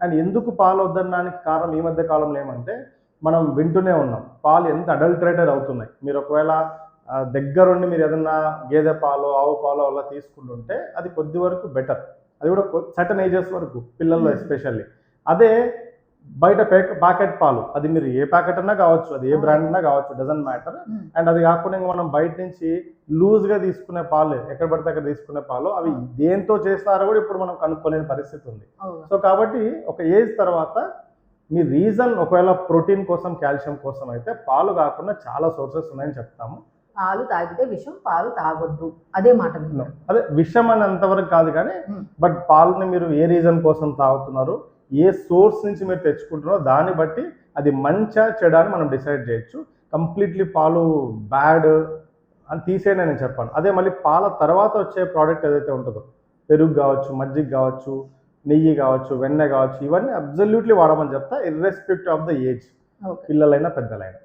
And ఎందుకు పాలు వద్దనడానికి కారణం ఈ మధ్య కాలంలో ఏమంటే మనం వింటూనే ఉన్నాం పాలు ఎంత అడల్టరేటెడ్ అవుతున్నాయి. మీరు ఒకవేళ దగ్గరుండి మీరు ఏదన్నా గేదె పాలు ఆవు పాలు అలా తీసుకుంటుంటే అది కొద్ది వరకు బెటర్, అది కూడా సర్టన్ ఏజెస్ వరకు పిల్లల్లో ఎస్పెషల్లీ. అదే బయట ప్యాకెట్ పాలు అది మీరు ఏ ప్యాకెట్ అన్నా కావచ్చు, అది ఏ బ్రాండ్ అన్నా కావచ్చు, డజంట్ మ్యాటర్. అండ్ అది కాకుండా మనం బయట నుంచి లూజ్గా తీసుకునే పాలు ఎక్కడ పడితే అక్కడ తీసుకునే పాలు అవి దేంతో చేస్తారో కూడా ఇప్పుడు మనం కనుక్కోలేని పరిస్థితి ఉంది. సో కాబట్టి ఒక ఏజ్ తర్వాత మీ రీజన్ ఒకవేళ ప్రోటీన్ కోసం కాల్షియం కోసం అయితే పాలు కాకుండా చాలా సోర్సెస్ ఉన్నాయని చెప్తాము. పాలు తాగితే విషం, పాలు తాగొద్దు అదే మాట. అదే విషం అని అంతవరకు కాదు కానీ బట్ పాలని మీరు ఏ రీజన్ కోసం తాగుతున్నారు, ఏ సోర్స్ నుంచి మీరు తెచ్చుకుంటున్నారో దాన్ని బట్టి అది మంచా చెడా అని మనం డిసైడ్ చేయొచ్చు. కంప్లీట్లీ పాలు బ్యాడ్ అని తీసేయని నేను చెప్పాను. అదే మళ్ళీ పాల తర్వాత వచ్చే ప్రోడక్ట్ ఏదైతే ఉంటుందో పెరుగు కావచ్చు, మజ్జిగ కావచ్చు, నెయ్యి కావచ్చు, వెన్నె కావచ్చు, ఇవన్నీ అబ్సల్యూట్లీ వాడమని చెప్తా, ఇర్రెస్పెక్టివ్ ఆఫ్ ద ఏజ్, పిల్లలైనా పెద్దలైనా.